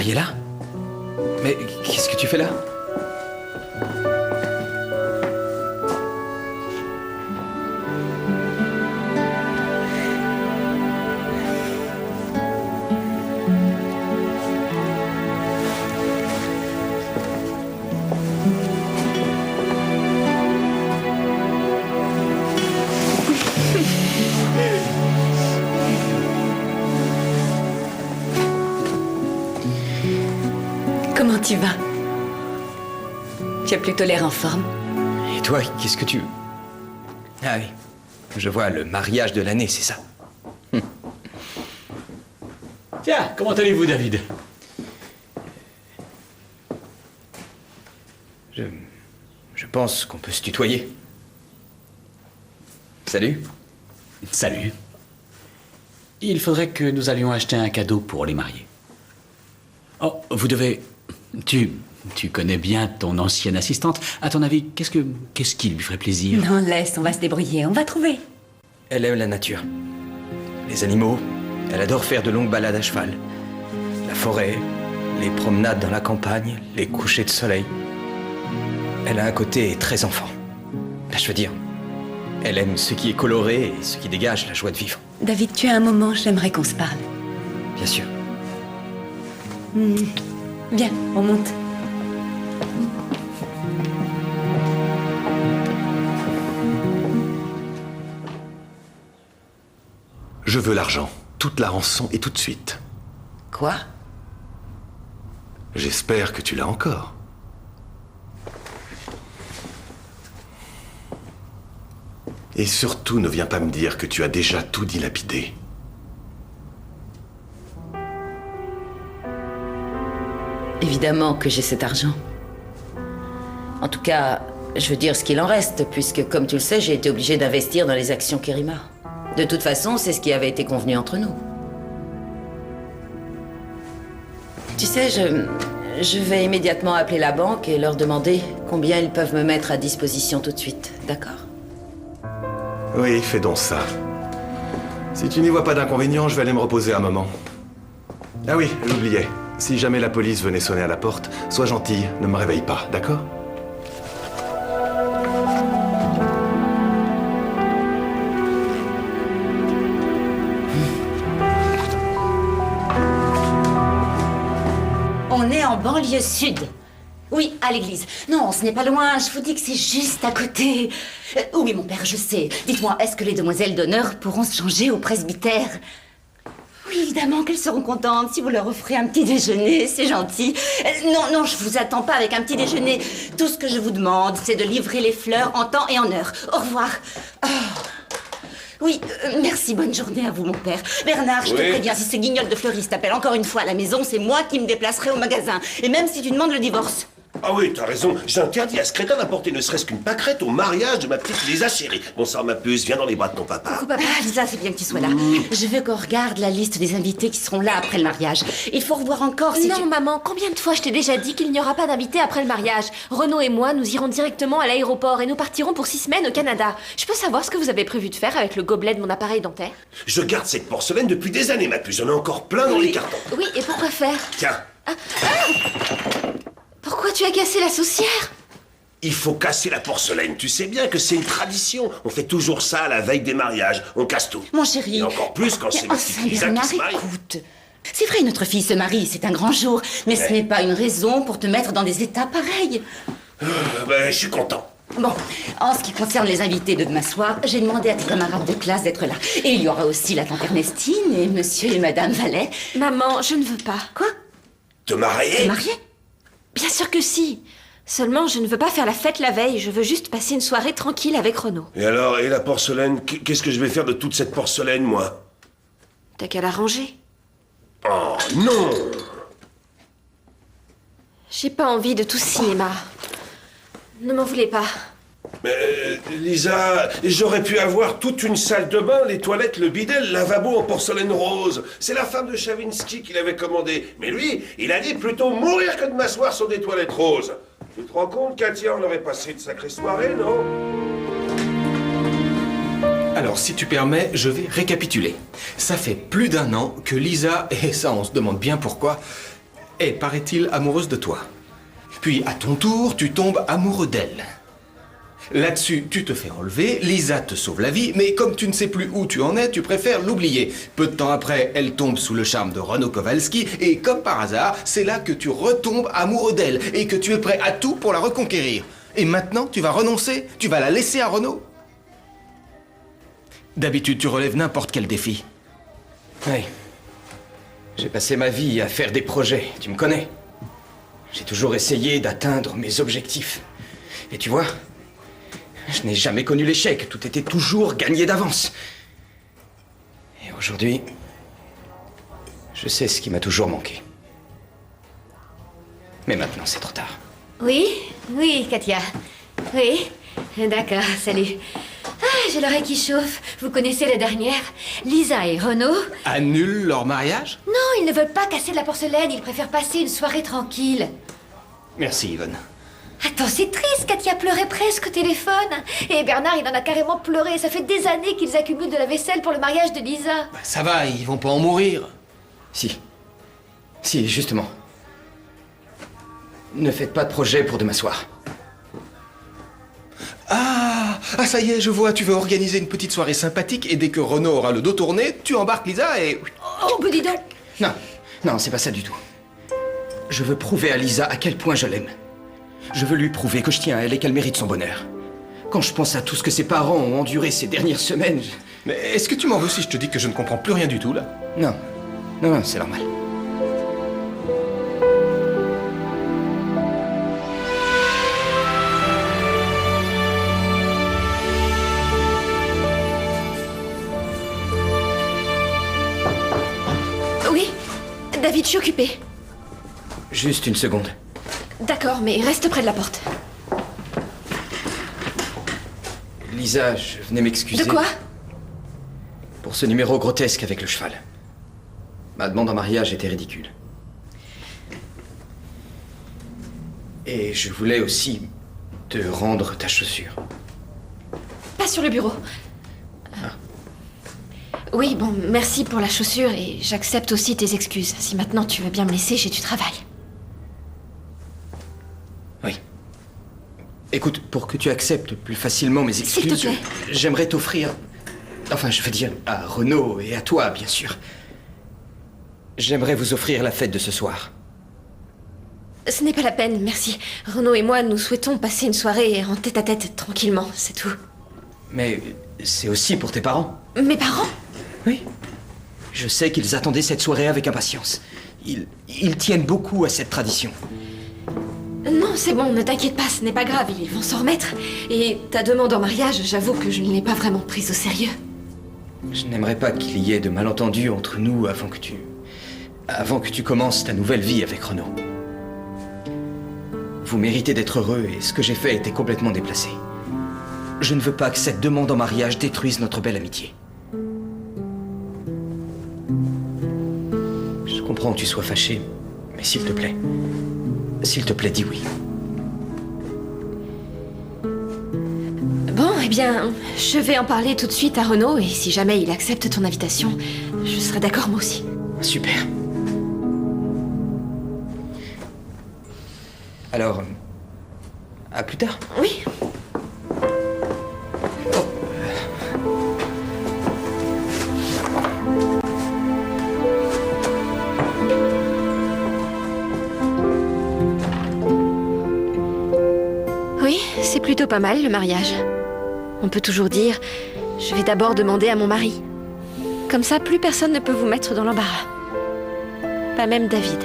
Mariella? Mais qu'est-ce que tu fais là? Comment tu vas? Tu as plutôt l'air en forme. Et toi, qu'est-ce que tu... Ah oui, je vois le mariage de l'année, c'est ça. Tiens, comment allez-vous, David? Je pense qu'on peut se tutoyer. Salut. Salut. Il faudrait que nous allions acheter un cadeau pour les mariés. Oh, vous devez... Tu connais bien ton ancienne assistante. À ton avis, qu'est-ce qui lui ferait plaisir? Non, laisse, on va se débrouiller, on va trouver. Elle aime la nature. Les animaux, elle adore faire de longues balades à cheval. La forêt, les promenades dans la campagne, les couchers de soleil. Elle a un côté très enfant. Là, je veux dire, elle aime ce qui est coloré et ce qui dégage la joie de vivre. David, tu as un moment, j'aimerais qu'on se parle. Bien sûr. Viens, on monte. Je veux l'argent, toute la rançon et tout de suite. Quoi? J'espère que tu l'as encore. Et surtout, ne viens pas me dire que tu as déjà tout dilapidé. Évidemment que j'ai cet argent. En tout cas, je veux dire ce qu'il en reste, puisque, comme tu le sais, j'ai été obligée d'investir dans les actions Kerima. De toute façon, c'est ce qui avait été convenu entre nous. Tu sais, je vais immédiatement appeler la banque et leur demander combien ils peuvent me mettre à disposition tout de suite, d'accord? Oui, fais donc ça. Si tu n'y vois pas d'inconvénient, je vais aller me reposer un moment. Ah oui, j'oubliais. Si jamais la police venait sonner à la porte, sois gentille, ne me réveille pas, d'accord? On est en banlieue sud. Oui, à l'église. Non, ce n'est pas loin, je vous dis que c'est juste à côté. Oui, mon père, je sais. Dites-moi, est-ce que les demoiselles d'honneur pourront se changer au presbytère? Oui, évidemment qu'elles seront contentes si vous leur offrez un petit déjeuner, c'est gentil. Non, je vous attends pas avec un petit déjeuner. Tout ce que je vous demande, c'est de livrer les fleurs en temps et en heure. Au revoir. Oh. Oui, merci, bonne journée à vous, mon père. Bernard, je te préviens, si ces guignols de fleuristes t'appellent encore une fois à la maison, c'est moi qui me déplacerai au magasin. Et même si tu demandes le divorce. Ah oui, t'as raison. J'interdis à ce crétin d'apporter ne serait-ce qu'une pâquerette au mariage de ma petite Lisa chérie. Bonsoir, ma puce, viens dans les bras de ton papa. Coucou, papa. Lisa, c'est bien que tu sois là. Je veux qu'on regarde la liste des invités qui seront là après le mariage. Il faut revoir encore si Non, maman, combien de fois je t'ai déjà dit qu'il n'y aura pas d'invités après le mariage? Renaud et moi, nous irons directement à l'aéroport et nous partirons pour 6 semaines au Canada. Je peux savoir ce que vous avez prévu de faire avec le gobelet de mon appareil dentaire? Je garde cette porcelaine depuis des années, ma puce. J'en ai encore plein dans les cartons. Oui, et pourquoi faire? Tiens, Pourquoi tu as cassé la saucière? il faut casser la porcelaine. Tu sais bien que c'est une tradition. On fait toujours ça à la veille des mariages. On casse tout. Mon chéri. Et encore plus quand c'est Mais ma petite Lisa Bernard, qui se marie. écoute. C'est vrai, notre fille se marie, c'est un grand jour. Mais ce n'est pas une raison pour te mettre dans des états pareils. Ben, je suis content. Bon, en ce qui concerne les invités de demain soir, j'ai demandé à tes camarades de classe d'être là. Et il y aura aussi la tante Ernestine et monsieur et madame Vallet. Maman, je ne veux pas. Quoi? Te marier? T'es mariée? Bien sûr que si. Seulement, je ne veux pas faire la fête la veille. Je veux juste passer une soirée tranquille avec Renaud. Et alors, et la porcelaine? Qu'est-ce que je vais faire de toute cette porcelaine, moi? T'as qu'à la ranger. Oh, non! J'ai pas envie de tout cinéma. Ne m'en voulez pas. Mais, Lisa, j'aurais pu avoir toute une salle de bain, les toilettes, le bidet, le lavabo en porcelaine rose. C'est la femme de Chavinsky qui l'avait commandé. Mais lui, il a dit plutôt mourir que de m'asseoir sur des toilettes roses. Tu te rends compte, Katia, on aurait passé une sacrée soirée, non? Alors, si tu permets, je vais récapituler. Ça fait plus d'1 an que Lisa, et ça on se demande bien pourquoi, est, paraît-il, amoureuse de toi. Puis, à ton tour, tu tombes amoureux d'elle. Là-dessus, tu te fais enlever, Lisa te sauve la vie, mais comme tu ne sais plus où tu en es, tu préfères l'oublier. Peu de temps après, elle tombe sous le charme de Renaud Kowalski, et comme par hasard, c'est là que tu retombes amoureux d'elle, et que tu es prêt à tout pour la reconquérir. Et maintenant, tu vas renoncer? Tu vas la laisser à Renaud? D'habitude, tu relèves n'importe quel défi. Oui. J'ai passé ma vie à faire des projets, tu me connais. J'ai toujours essayé d'atteindre mes objectifs. Et tu vois, je n'ai jamais connu l'échec, tout était toujours gagné d'avance. Et aujourd'hui, je sais ce qui m'a toujours manqué. Mais maintenant, c'est trop tard. Oui, oui, Katia. Oui, d'accord, salut. Ah, j'ai l'oreille qui chauffe. Vous connaissez la dernière? Lisa et Renaud? Annule leur mariage? Non, ils ne veulent pas casser de la porcelaine, ils préfèrent passer une soirée tranquille. Merci, Yvonne. Attends, c'est triste, Katia pleurait presque au téléphone. Et Bernard, il en a carrément pleuré. Ça fait des années qu'ils accumulent de la vaisselle pour le mariage de Lisa. Bah, ça va, ils vont pas en mourir. Si. Si, justement. Ne faites pas de projet pour demain soir. Ah, ça y est, je vois, tu veux organiser une petite soirée sympathique et dès que Renaud aura le dos tourné, tu embarques Lisa et... Oh, bah dis donc. Non, non, c'est pas ça du tout. Je veux prouver à Lisa à quel point je l'aime. Je veux lui prouver que je tiens à elle et qu'elle mérite son bonheur. Quand je pense à tout ce que ses parents ont enduré ces dernières semaines... Mais est-ce que tu m'en veux si je te dis que je ne comprends plus rien du tout, là? Non, non, non, c'est normal. Oui, David, je suis occupée. Juste une seconde. D'accord, mais reste près de la porte. Lisa, je venais m'excuser. De quoi? Pour ce numéro grotesque avec le cheval. Ma demande en mariage était ridicule. Et je voulais aussi te rendre ta chaussure. Pas sur le bureau. Oui, bon, merci pour la chaussure et j'accepte aussi tes excuses. Si maintenant tu veux bien me laisser, j'ai du travail. Oui. Écoute, pour que tu acceptes plus facilement mes excuses, S'il te plaît. j'aimerais t'offrir... Enfin, je veux dire, à Renaud et à toi, bien sûr. J'aimerais vous offrir la fête de ce soir. Ce n'est pas la peine, merci. Renaud et moi, nous souhaitons passer une soirée en tête-à-tête, tranquillement, c'est tout. Mais c'est aussi pour tes parents. Mes parents? Oui. Je sais qu'ils attendaient cette soirée avec impatience. Ils tiennent beaucoup à cette tradition. Non, c'est bon, ne t'inquiète pas, ce n'est pas grave, ils vont s'en remettre. Et ta demande en mariage, j'avoue que je ne l'ai pas vraiment prise au sérieux. Je n'aimerais pas qu'il y ait de malentendus entre nous avant que tu commences ta nouvelle vie avec Renaud. Vous méritez d'être heureux et ce que j'ai fait était complètement déplacé. Je ne veux pas que cette demande en mariage détruise notre belle amitié. Je comprends que tu sois fâché, mais s'il te plaît, dis oui. Bon, eh bien, je vais en parler tout de suite à Renaud et si jamais il accepte ton invitation, je serai d'accord moi aussi. Super. Alors, à plus tard. Oui. Oui, c'est plutôt pas mal le mariage. On peut toujours dire, je vais d'abord demander à mon mari. Comme ça, plus personne ne peut vous mettre dans l'embarras. Pas même David.